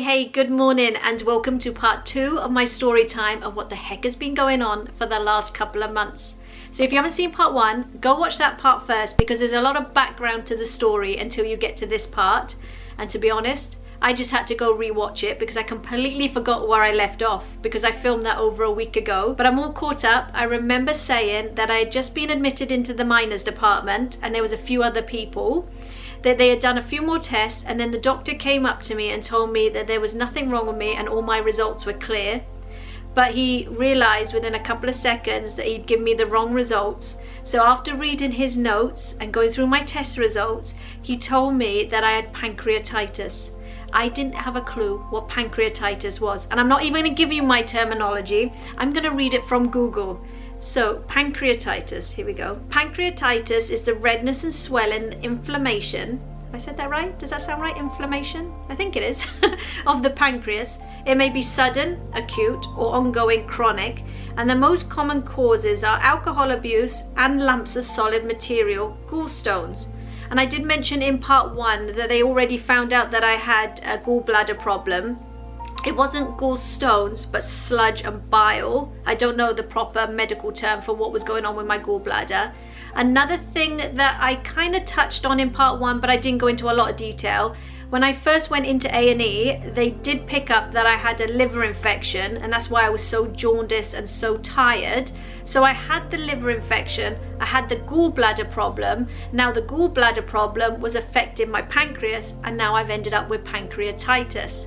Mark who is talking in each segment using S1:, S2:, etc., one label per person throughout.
S1: Hey, good morning and welcome to part 2 of my story time of what the heck has been going on for the last couple of months. So if you haven't seen part 1, go watch that part first because there's a lot of background to the story until you get to this part. And to be honest, I just had to go rewatch it because I completely forgot where I left off because I filmed that over a week ago. But I'm all caught up. I remember saying that I had just been admitted into the minors department and there was a few other people, that they had done a few more tests, and then the doctor came up to me and told me that there was nothing wrong with me and all my results were clear. But he realized within a couple of seconds that he'd given me the wrong results. So after reading his notes and going through my test results, he told me that I had pancreatitis. I didn't have a clue what pancreatitis was, and I'm not even going to give you my terminology. I'm going to read it from Google. So, pancreatitis, here we go. Pancreatitis is the redness and swelling, inflammation. Have I said that right? Does that sound right? Inflammation? I think it is. Of the pancreas. It may be sudden, acute, or ongoing chronic. And the most common causes are alcohol abuse and lumps of solid material, gallstones. And I did mention in part 1 that they already found out that I had a gallbladder problem. It wasn't gallstones, but sludge and bile. I don't know the proper medical term for what was going on with my gallbladder. Another thing that I kind of touched on in part 1, but I didn't go into a lot of detail. When I first went into A&E, they did pick up that I had a liver infection, and that's why I was so jaundiced and so tired. So I had the liver infection, I had the gallbladder problem. Now the gallbladder problem was affecting my pancreas, and now I've ended up with pancreatitis.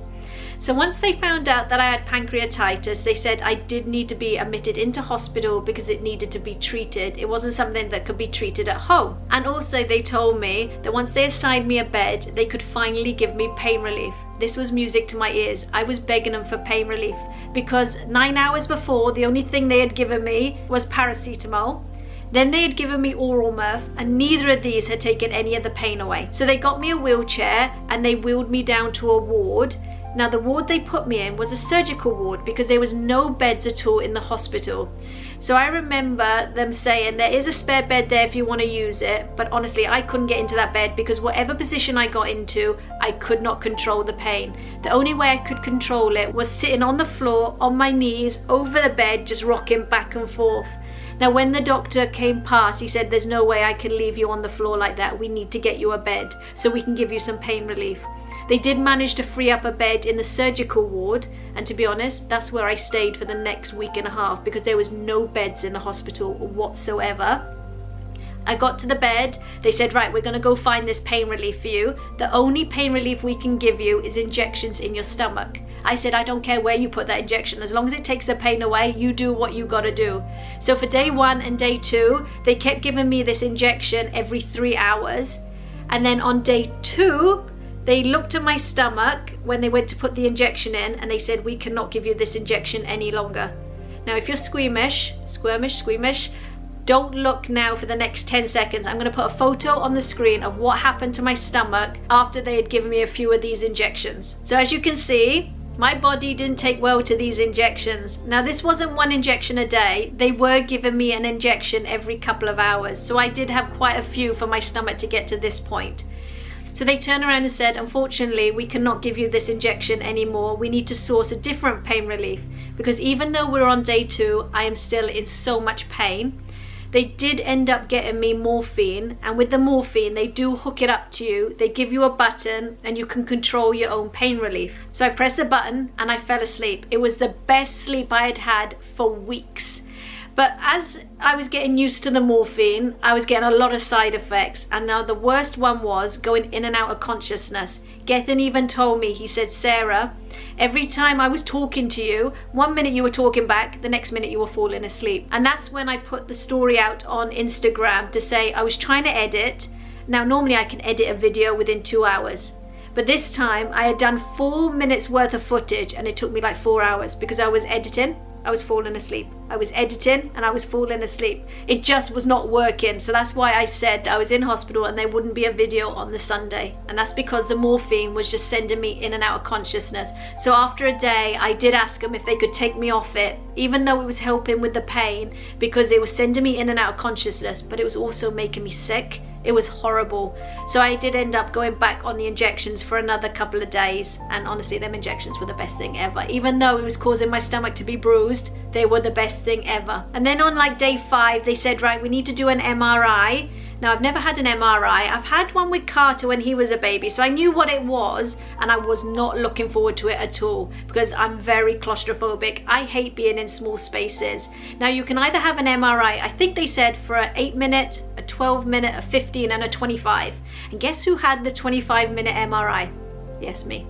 S1: So once they found out that I had pancreatitis, they said I did need to be admitted into hospital because it needed to be treated. It wasn't something that could be treated at home. And also they told me that once they assigned me a bed, they could finally give me pain relief. This was music to my ears. I was begging them for pain relief because 9 hours before, the only thing they had given me was paracetamol. Then they had given me oral mirth, and neither of these had taken any of the pain away. So they got me a wheelchair and they wheeled me down to a ward. Now the ward they put me in was a surgical ward because there was no beds at all in the hospital. So I remember them saying there is a spare bed there if you want to use it, but honestly I couldn't get into that bed because whatever position I got into, I could not control the pain. The only way I could control it was sitting on the floor on my knees over the bed, just rocking back and forth. Now when the doctor came past, he said there's no way I can leave you on the floor like that. We need to get you a bed so we can give you some pain relief. They did manage to free up a bed in the surgical ward, and to be honest, that's where I stayed for the next week and a half because there was no beds in the hospital whatsoever. I got to the bed, they said, right, we're going to go find this pain relief for you. The only pain relief we can give you is injections in your stomach. I said, I don't care where you put that injection, as long as it takes the pain away, you do what you got to do. So for day 1 and day 2, they kept giving me this injection every 3 hours. And then on day 2, they looked at my stomach when they went to put the injection in and they said, we cannot give you this injection any longer. Now if you're squeamish, don't look now for the next 10 seconds. I'm going to put a photo on the screen of what happened to my stomach after they had given me a few of these injections. So as you can see, my body didn't take well to these injections. Now this wasn't one injection a day. They were giving me an injection every couple of hours. So I did have quite a few for my stomach to get to this point. So they turned around and said, unfortunately, we cannot give you this injection anymore. We need to source a different pain relief because even though we're on day 2, I am still in so much pain. They did end up getting me morphine, and with the morphine, they do hook it up to you. They give you a button and you can control your own pain relief. So I pressed the button and I fell asleep. It was the best sleep I had had for weeks. But as I was getting used to the morphine, I was getting a lot of side effects. And now the worst one was going in and out of consciousness. Gethin even told me, he said, Sarah, every time I was talking to you, 1 minute you were talking back, the next minute you were falling asleep. And that's when I put the story out on Instagram to say I was trying to edit. Now normally I can edit a video within 2 hours. But this time I had done 4 minutes worth of footage and it took me like 4 hours because I was editing. I was falling asleep. I was editing and I was falling asleep. It just was not working. So that's why I said I was in hospital and there wouldn't be a video on the Sunday. And that's because the morphine was just sending me in and out of consciousness. So after a day, I did ask them if they could take me off it, even though it was helping with the pain, because it was sending me in and out of consciousness, but it was also making me sick. It was horrible. So I did end up going back on the injections for another couple of days, and honestly, them injections were the best thing ever. Even though it was causing my stomach to be bruised, they were the best thing ever. And then on like day 5, they said, right, we need to do an MRI. Now, I've never had an MRI. I've had one with Carter when he was a baby, so I knew what it was, and I was not looking forward to it at all because I'm very claustrophobic. I hate being in small spaces. Now, you can either have an MRI, I think they said for an 8-minute, a 12-minute, a 15, and a 25. And guess who had the 25-minute MRI? Yes, me.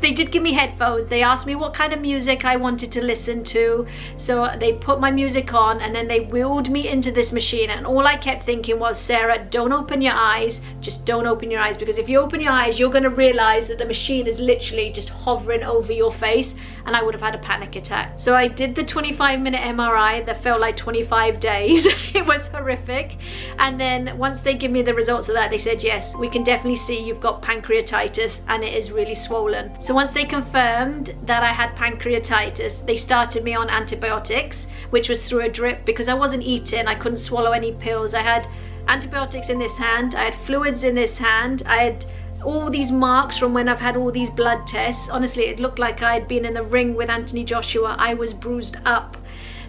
S1: They did give me headphones. They asked me what kind of music I wanted to listen to, so they put my music on and then they wheeled me into this machine, and all I kept thinking was, Sarah, don't open your eyes, just don't open your eyes, because if you open your eyes you're going to realize that the machine is literally just hovering over your face, and I would have had a panic attack. So I did the 25-minute MRI that felt like 25 days. It was horrific. And then once they give me the results of that, they said, yes, we can definitely see you've got pancreatitis and it is really swollen. So once they confirmed that I had pancreatitis, they started me on antibiotics, which was through a drip because I wasn't eating. I couldn't swallow any pills. I had antibiotics in this hand, I had fluids in this hand, I had all these marks from when I've had all these blood tests. Honestly, it looked like I had been in the ring with Anthony Joshua. I was bruised up.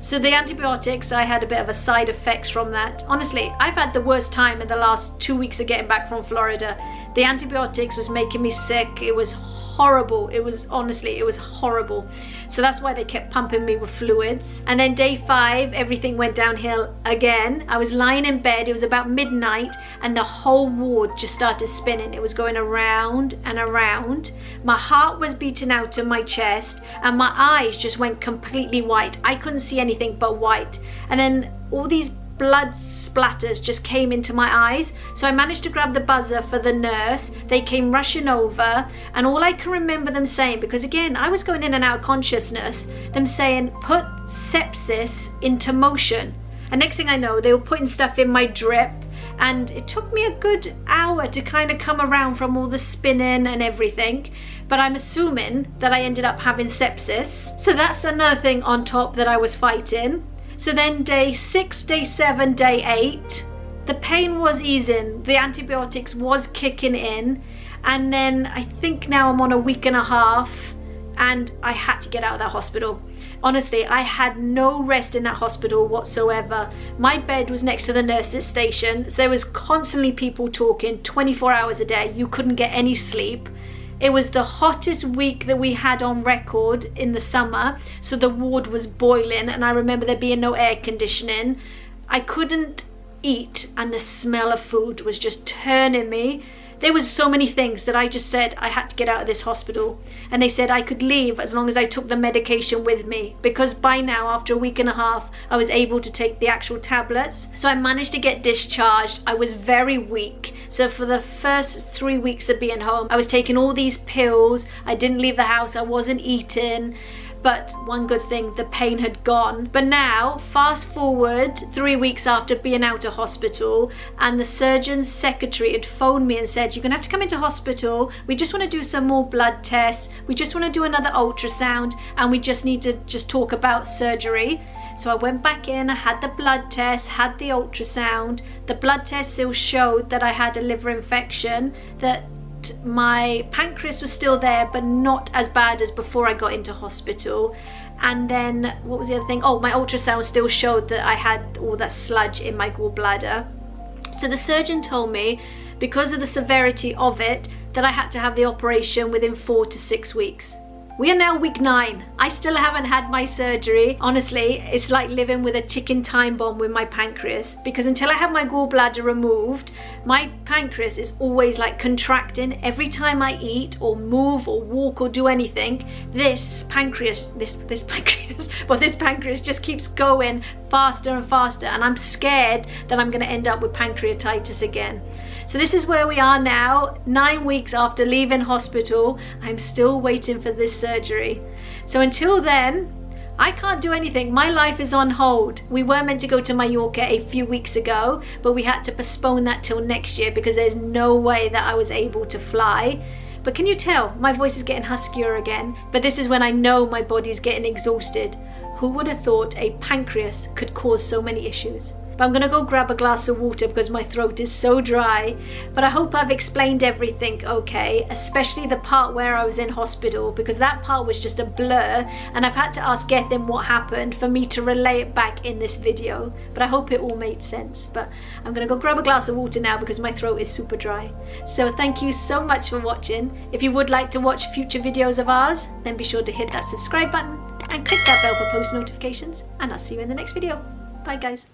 S1: So the antibiotics, I had a bit of a side effects from that. Honestly, I've had the worst time in the last 2 weeks of getting back from Florida. The antibiotics was making me sick. It was horrible. It was, honestly, it was horrible. So that's why they kept pumping me with fluids. And then day 5, everything went downhill again. I was lying in bed. It was about midnight and the whole ward just started spinning. It was going around and around. My heart was beating out of my chest and my eyes just went completely white. I couldn't see anything but white. And then all these blood splatters just came into my eyes. So I managed to grab the buzzer for the nurse. They came rushing over, and all I can remember them saying, because again I was going in and out of consciousness, them saying, put sepsis into motion. And next thing I know, they were putting stuff in my drip, and it took me a good hour to kind of come around from all the spinning and everything, but I'm assuming that I ended up having sepsis. So that's another thing on top that I was fighting. So then day 6, day 7, day 8, the pain was easing, the antibiotics was kicking in, and then I think now I'm on a week and a half and I had to get out of that hospital. Honestly, I had no rest in that hospital whatsoever. My bed was next to the nurse's station, so there was constantly people talking 24 hours a day. You couldn't get any sleep. It was the hottest week that we had on record in the summer, so the ward was boiling, and I remember there being no air conditioning. I couldn't eat and the smell of food was just turning me. There was so many things that I just said I had to get out of this hospital, and they said I could leave as long as I took the medication with me, because by now, after a week and a half, I was able to take the actual tablets. So I managed to get discharged. I was very weak, so for the first 3 weeks of being home, I was taking all these pills. I didn't leave the house, I wasn't eating. But one good thing, the pain had gone. But now, fast forward 3 weeks after being out of hospital, and the surgeon's secretary had phoned me and said, you're gonna have to come into hospital. We just wanna do some more blood tests. We just wanna do another ultrasound, and we just need to just talk about surgery. So I went back in, I had the blood test, had the ultrasound. The blood test still showed that I had a liver infection, that my pancreas was still there but not as bad as before I got into hospital. And then what was the other thing? Oh, my ultrasound still showed that I had all that sludge in my gallbladder. So the surgeon told me, because of the severity of it, that I had to have the operation within 4 to 6 weeks. We are now week 9. I still haven't had my surgery. Honestly, it's like living with a ticking time bomb with my pancreas, because until I have my gallbladder removed, my pancreas is always like contracting. Every time I eat or move or walk or do anything, this pancreas just keeps going faster and faster, and I'm scared that I'm going to end up with pancreatitis again. So this is where we are now, 9 weeks after leaving hospital. I'm still waiting for this surgery. So until then, I can't do anything. My life is on hold. We were meant to go to Mallorca a few weeks ago, but we had to postpone that till next year because there's no way that I was able to fly. But can you tell? My voice is getting huskier again. But this is when I know my body's getting exhausted. Who would have thought a pancreas could cause so many issues? But I'm gonna go grab a glass of water because my throat is so dry. But I hope I've explained everything okay, especially the part where I was in hospital, because that part was just a blur and I've had to ask Gethin what happened for me to relay it back in this video. But I hope it all made sense. But I'm gonna go grab a glass of water now because my throat is super dry. So thank you so much for watching. If you would like to watch future videos of ours, then be sure to hit that subscribe button and click that bell for post notifications, and I'll see you in the next video. Bye guys.